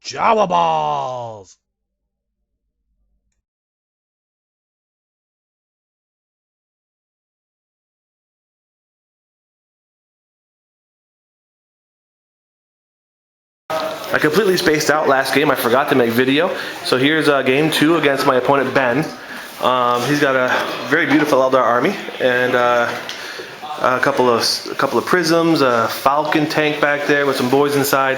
Jawaballs! I completely spaced out last game. I forgot to make video. So here's game 2 against my opponent Ben. He's got a very beautiful Eldar army and a couple of prisms, a Falcon tank back there with some boys inside,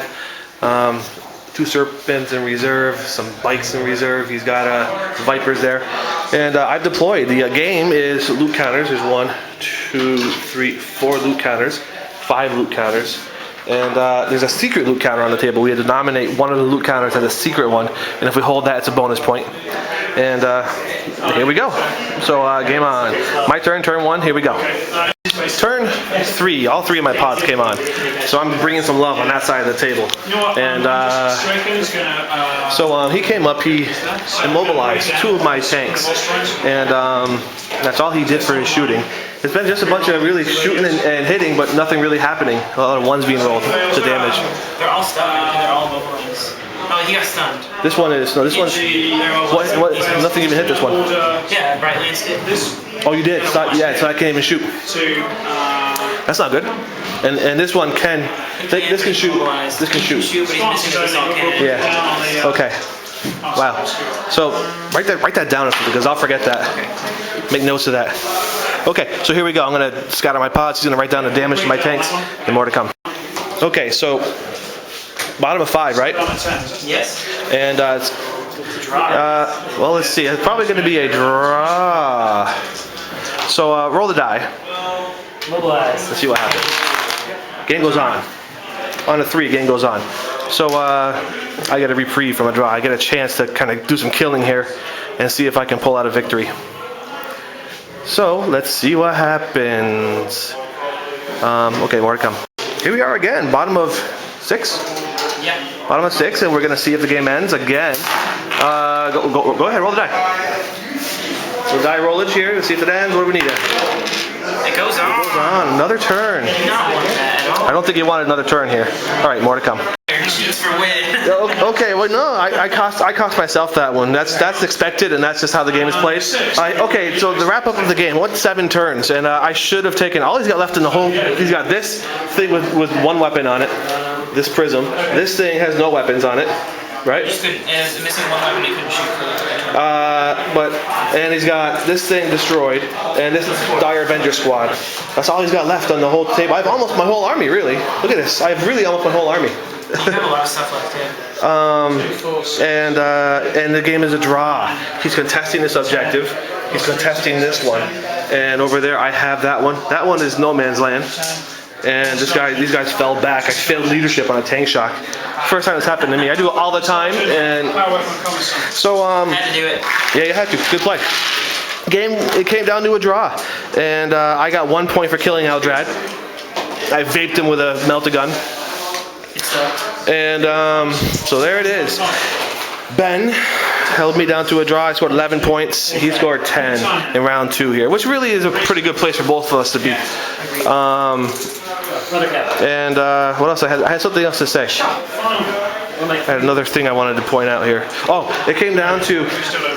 2 serpents in reserve, some bikes in reserve. He's got vipers there, and I've deployed. The game is loot counters. There's 1, 2, 3, 4 loot counters, 5 loot counters. And there's a secret loot counter on the table. We had to nominate one of the loot counters as a secret one, and if we hold that, it's a bonus point. And here we go. So game on. My turn, turn 1, here we go. Turn 3, all 3 of my pods came on. So I'm bringing some love on that side of the table. And so he came up, he immobilized 2 of my tanks. And that's all he did for his shooting. It's been just a bunch of really shooting and hitting, but nothing really happening. A lot of 1s being rolled to damage. They're all stunned. They're all mobilized. Oh, he got stunned. This one is, no, this one's, what, nothing even hit this one. Yeah, Bright Lance did. Oh, you did? Yeah, so I can't even shoot. That's not good. And this one can, this can shoot. This can shoot. But he's missing the assault cannon. Yeah, okay. Wow. So, write that down because I'll forget that. Make notes of that. Okay, so here we go. I'm going to scatter my pods. He's going to write down the damage to my tanks and more to come. Okay, so bottom of 5, right? Yes. And well, let's see. It's probably going to be a draw. So roll the die. Mobilize. Let's see what happens. Game goes on. On a 3, game goes on. So I get a reprieve from a draw. I get a chance to kind of do some killing here and see if I can pull out a victory. So let's see what happens. Okay, more to come. Here we are again, bottom of 6. Yeah. Bottom of 6, and we're gonna see if the game ends again. Go ahead, roll the die. So die rollage here. Let's see if it ends. What do we need? It goes on. It goes on. Another turn. I did not want that at all. I don't think you want another turn here. All right, more to come. Shoots for win. Okay, well no, I cost myself that one. That's expected, and that's just how the game is played. Okay, so the wrap up of the game. What 7 turns? And I should have taken all he's got left in the whole. He's got this thing with 1 weapon on it, this prism. This thing has no weapons on it, right? Just missing 1 weapon, he couldn't shoot for the turn. And he's got this thing destroyed, and this is Dire Avenger Squad. That's all he's got left on the whole table. I have almost my whole army, really. Look at this. I have really almost my whole army. You have a lot of stuff left, yeah. And the game is a draw. He's contesting this objective. He's contesting this one. And over there, I have that one. That one is no man's land. And these guys fell back. I failed leadership on a tank shock. First time this happened to me. I do it all the time. And so Had to do it. yeah, you had to. Good play. Game. It came down to a draw, and I got 1 point for killing Eldrad. I vaped him with a melt-a-gun. And so there it is. Ben held me down to a draw. I scored 11 points. He scored 10 in round 2 here, which really is a pretty good place for both of us to be. And what else? I had something else to say. I had another thing I wanted to point out here. Oh, it came down to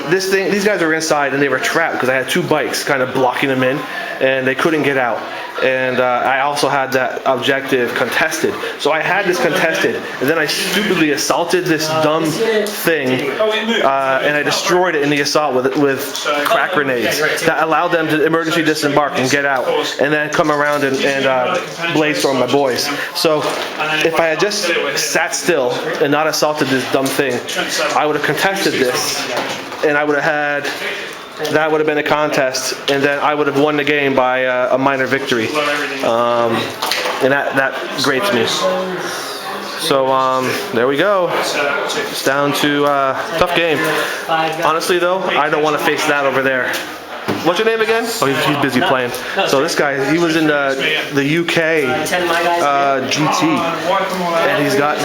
this thing. These guys were inside and they were trapped because I had 2 bikes kind of blocking them in, and they couldn't get out. And I also had that objective contested. So I had this contested, and then I stupidly assaulted this dumb thing, and I destroyed it in the assault with crack grenades that allowed them to emergency disembark and get out, and then come around and blaze storm my boys. So if I had just sat still and not assaulted this dumb thing, I would have contested this, and I would have had. That would have been a contest, and then I would have won the game by a minor victory, and that grates me. So there we go. It's down to tough game. Honestly though, I don't want to face that over there. What's your name again? Oh, he's busy playing. So this guy, he was in the UK GT, and he's got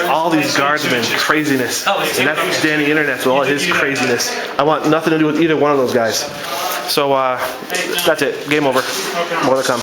all these guardsmen, craziness, and that's Danny Internet with all his craziness. I want nothing to do with either one of those guys. So that's it. Game over. More to come.